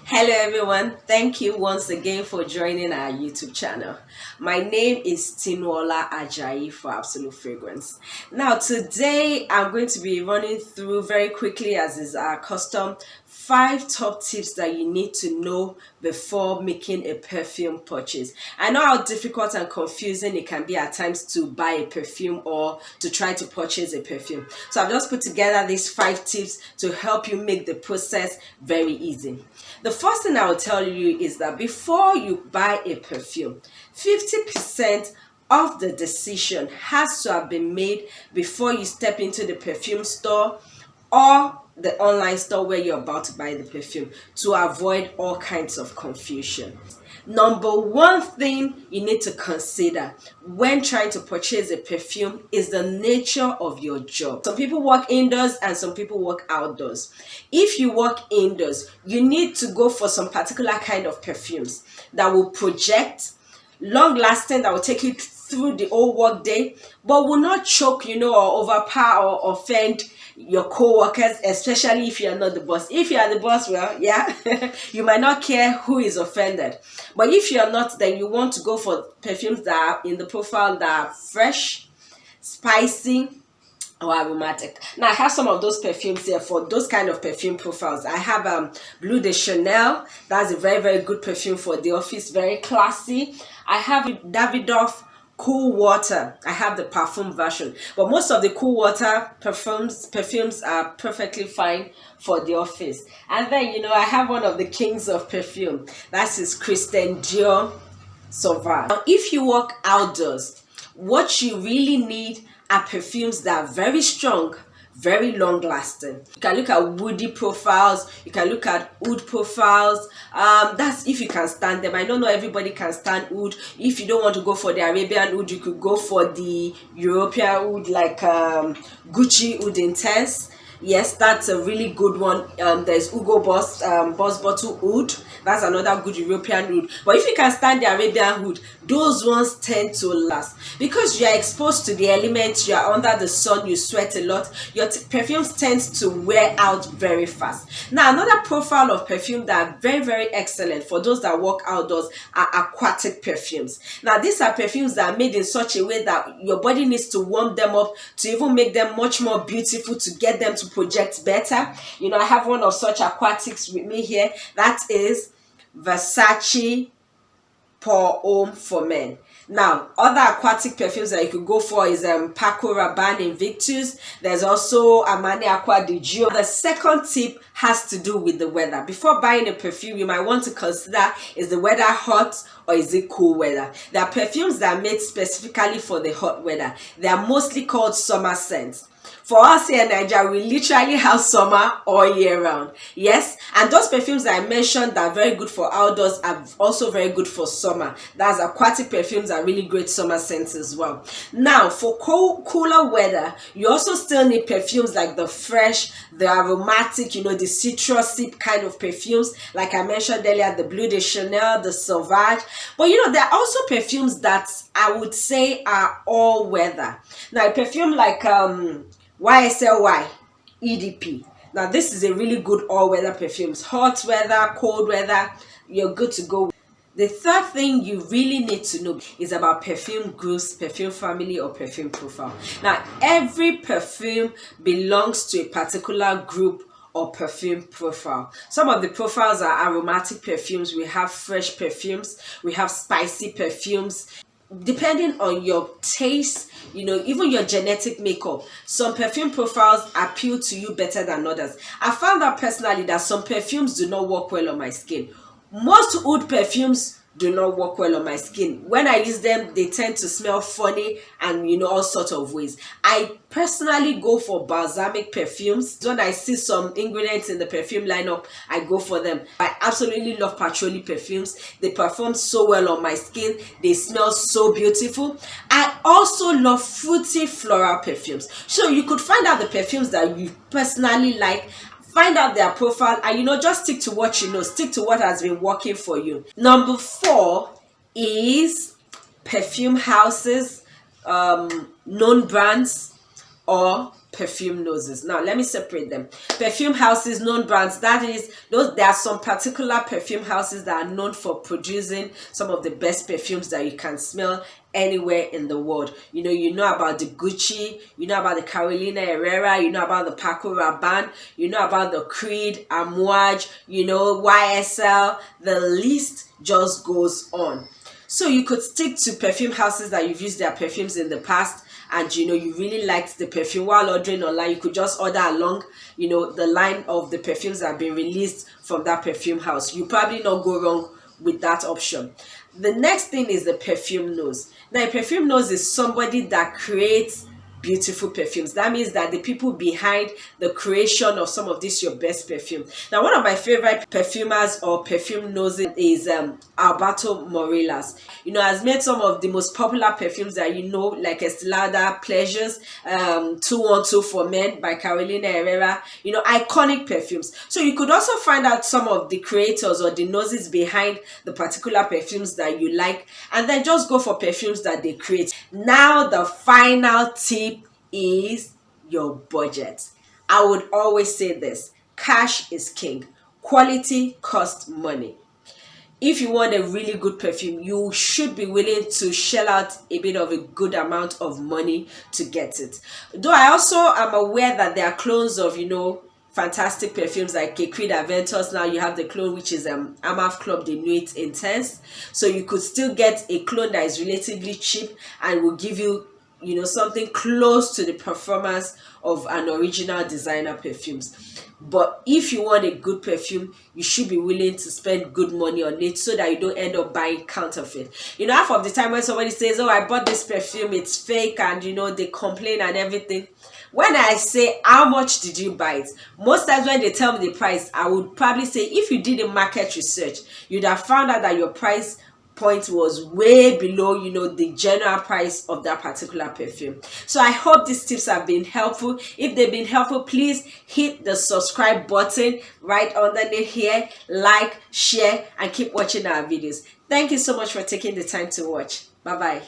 Hello everyone, thank you once again for joining our YouTube channel. My name is Tinuola Ajayi for Absolute Fragrance. Now today I'm going to be running through very quickly, as is our custom, 5 top tips that you need to know before making a perfume purchase. I know how difficult and confusing it can be at times to buy a perfume or to try to purchase a perfume. So I've just put together these 5 tips to help you make the process very easy. The first thing I will tell you is that before you buy a perfume, 50% of the decision has to have been made before you step into the perfume store or the online store where you're about to buy the perfume, to avoid all kinds of confusion. Number one thing you need to consider when trying to purchase a perfume is the nature of your job. Some people work indoors and some people work outdoors. If you work indoors, you need to go for some particular kind of perfumes that will project, long lasting, that will take you through the whole work day, but will not choke, or overpower or offend your co-workers, especially if you are not the boss. If you are the boss, well, yeah, you might not care who is offended. But if you are not, then you want to go for perfumes that are in the profile that are fresh, spicy, or aromatic. Now I have some of those perfumes here for those kind of perfume profiles. I have Bleu de Chanel. That's a very, very good perfume for the office, very classy. I have Davidoff Cool Water. I have the perfume version, but most of the cool water perfumes are perfectly fine for the office. And then I have one of the kings of perfume. That is Christian Dior Sauvage. Now, if you work outdoors, what you really need are perfumes that are very strong, very long lasting. You can look at woody profiles, you can look at oud profiles. That's if you can stand them. I don't know everybody can stand oud. If you don't want to go for the Arabian oud, you could go for the European oud, like Gucci Oud Intense. Yes, that's a really good one. There's Hugo Boss Bottle Oud. That's another good European oud. But if you can stand the Arabian oud, those ones tend to last because you are exposed to the elements. You are under the sun, you sweat a lot. Your perfumes tend to wear out very fast. Now, another profile of perfume that are very, very excellent for those that work outdoors are aquatic perfumes. Now, these are perfumes that are made in such a way that your body needs to warm them up to even make them much more beautiful, to get them to project better. I have one of such aquatics with me here. That is Versace Pour Homme for Men. Now, other aquatic perfumes that you could go for is Paco Rabanne Invictus. There's also Armani Acqua di Gio. The second tip has to do with the weather. Before buying a perfume, you might want to consider, is the weather hot or is it cool weather? There are perfumes that are made specifically for the hot weather. They are mostly called summer scents. For us here in Nigeria, we literally have summer all year round. Yes, and those perfumes that I mentioned that are very good for outdoors are also very good for summer. That's aquatic perfumes are really great summer scents as well. Now, for cooler weather, you also still need perfumes like the fresh, the aromatic, the citrusy kind of perfumes. Like I mentioned earlier, the Bleu de Chanel, the Sauvage. But there are also perfumes that I would say are all weather. Now, a perfume like YSLY EDP. Now, this is a really good all-weather perfumes. Hot weather, cold weather, you're good to go. The third thing you really need to know is about perfume groups, perfume family, or perfume profile. Now, every perfume belongs to a particular group or perfume profile. Some of the profiles are aromatic perfumes. We have fresh perfumes. We have spicy perfumes. Depending on your taste, even your genetic makeup, some perfume profiles appeal to you better than others. I found out personally that some perfumes do not work well on my skin. Most oud perfumes do not work well on my skin. When I use them, they tend to smell funny and all sorts of ways. I personally go for balsamic perfumes. When I see some ingredients in the perfume lineup, I go for them. I absolutely love patchouli perfumes. They perform so well on my skin. They smell so beautiful. I also love fruity floral perfumes. So you could find out the perfumes that you personally like, find out their profile, and just stick to what stick to what has been working for you. Number 4 is perfume houses, known brands, or perfume noses. Now let me separate them. Perfume houses, known brands, that is, there are some particular perfume houses that are known for producing some of the best perfumes that you can smell anywhere in the world. You know about the Gucci, you know about the Carolina Herrera, you know about the Paco Rabanne, you know about the Creed, Amouage, YSL. The list just goes on. So you could stick to perfume houses that you've used their perfumes in the past, and you really liked the perfume. While ordering online, you could just order along the line of the perfumes that have been released from that perfume house. You probably not go wrong with that option. The next thing is the perfume nose. Now, a perfume nose is somebody that creates beautiful perfumes. That means that the people behind the creation of some of this your best perfume. Now, one of my favorite perfumers or perfume noses is Alberto Morillas. Has made some of the most popular perfumes that like Estee Lauder Pleasures, 212 for Men by Carolina Herrera, iconic perfumes. So you could also find out some of the creators or the noses behind the particular perfumes that you like, and then just go for perfumes that they create. Now, the final tip is your budget. I would always say this: cash is king. Quality costs money. If you want a really good perfume, you should be willing to shell out a bit of a good amount of money to get it. Though I also am aware that there are clones of fantastic perfumes like Creed Aventus. Now you have the clone which is Amaf Club de Nuit Intense. So you could still get a clone that is relatively cheap and will give you something close to the performance of an original designer perfumes. But if you want a good perfume, you should be willing to spend good money on it so that you don't end up buying counterfeit. Half of the time when somebody says, oh, I bought this perfume, it's fake, and they complain and everything. When I say, how much did you buy it? Most times when they tell me the price, I would probably say, if you did a market research, you'd have found out that your price point was way below the general price of that particular perfume. So I hope these tips have been helpful. If they've been helpful, please hit the subscribe button right underneath here, like, share, and keep watching our videos. Thank you so much for taking the time to watch. Bye bye.